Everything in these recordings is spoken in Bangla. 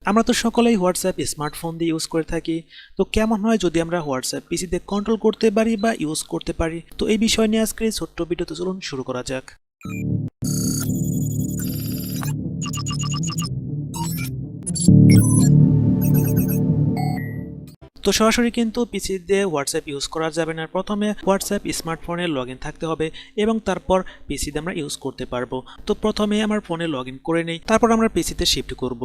আমরা তো সকলেই হোয়াটসঅ্যাপ স্মার্টফোন দিয়ে ইউজ করে থাকি। তো কেমন হয় যদি আমরা হোয়াটসঅ্যাপ পিসিতে কন্ট্রোল করতে পারি বা ইউজ করতে পারি? তো এই বিষয় নিয়ে আজকে ছোট্ট ভিডিওতে চলুন শুরু করা যাক। তো সরাসরি কিন্তু পিসি দিয়ে হোয়াটসঅ্যাপ ইউজ করা যাবে না। প্রথমে হোয়াটসঅ্যাপ স্মার্টফোনে লগ ইন থাকতে হবে এবং তারপর পিসিতে আমরা ইউজ করতে পারবো। তো প্রথমে আমার ফোনে লগ ইন করে নেই, তারপর আমরা পিসিতে শিফট করব।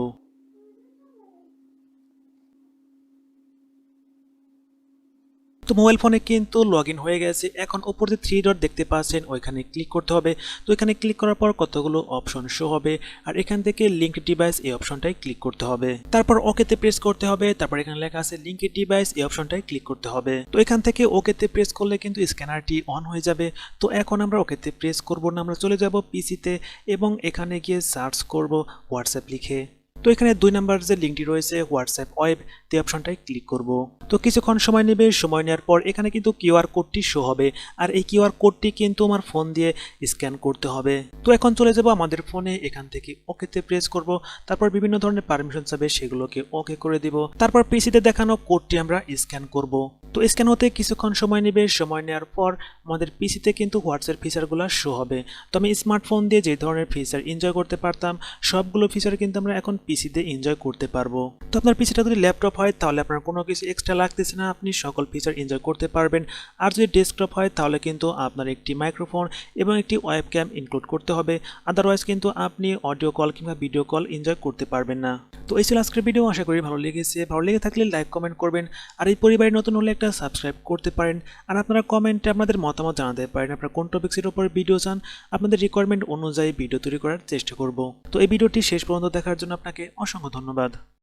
তো মোবাইল ফোনে কিন্তু লগ ইন হয়ে গেছে। এখন উপরে থ্রি ডট দেখতে পাচ্ছেন, ওইখানে ক্লিক করতে হবে। তো এখানে ক্লিক করার পর কতগুলো অপশন শো হবে, আর এখান থেকে লিঙ্ক ডিভাইস এই অপশনটাই ক্লিক করতে হবে। তারপর ওকেতে প্রেস করতে হবে। তারপর এখানে লেখা আছে লিঙ্ক ডিভাইস, এই অপশনটাই ক্লিক করতে হবে। তো এখান থেকে ওকেতে প্রেস করলে কিন্তু স্ক্যানারটি অন হয়ে যাবে। তো এখন আমরা ওকেতে প্রেস করব না, আমরা চলে যাব পিসিতে এবং এখানে গিয়ে সার্চ করব হোয়াটসঅ্যাপ লিখে। তো এখানে 2 নাম্বার যে লিঙ্কটি রয়েছে হোয়াটসঅ্যাপ ওয়েব, এই অপশনটাই ক্লিক করব। তো কিছুক্ষণ সময় নেবে, সময় নেওয়ার পর এখানে কিন্তু কিউআর কোডটি শো হবে, আর এই কিউআর কোডটি কিন্তু আমার ফোন দিয়ে স্ক্যান করতে হবে। তো এখন চলে যাব আমাদের ফোনে, এখান থেকে ওকেতে প্রেস করব। তারপর বিভিন্ন ধরনের পারমিশন চাবে, সেগুলোকে ওকে করে দিব। তারপর পিসিতে দেখানো কোডটি আমরা স্ক্যান করব। তো স্ক্যান হতে কিছুক্ষণ সময় নেবে, সময় নেওয়ার পর আমাদের পিসিতে কিন্তু হোয়াটসঅ্যাপ ফিচারগুলো শো হবে। তো আমি স্মার্টফোন দিয়ে যে ধরনের ফিচার এনজয় করতে পারতাম, সবগুলো ফিচার কিন্তু আমরা এখন পিসিতে এনজয় করতে পারবো। তো আপনার পিসিটা যদি ল্যাপটপ হয় তাহলে আপনার কোনো কিছু এক্সট্রা লাগতেছে না, আপনি সকল ফিচার এনজয় করতে পারবেন। আর যদি ডেস্কটপ হয় তাহলে কিন্তু আপনার একটি মাইক্রোফোন এবং একটি ওয়েবক্যাম ইনক্লুড করতে হবে, আদারওয়াইজ কিন্তু আপনি অডিও কল কিংবা ভিডিও কল এনজয় করতে পারবেন না। তো এই ছিল আজকের ভিডিও, আশা করি ভালো লেগেছে। ভালো লেগে থাকলে লাইক কমেন্ট করবেন, আর এই পরিবারে নতুন হলে একটা সাবস্ক্রাইব করতে পারেন। আর আপনারা কমেন্টে আপনাদের মতামত জানাতে পারেন, আপনারা কোন টপিক্সের উপর ভিডিও চান, আপনাদের রিকোয়ারমেন্ট অনুযায়ী ভিডিও তৈরি করার চেষ্টা করব। তো এই ভিডিওটি শেষ পর্যন্ত দেখার জন্য আপনাকে অসংখ্য ধন্যবাদ।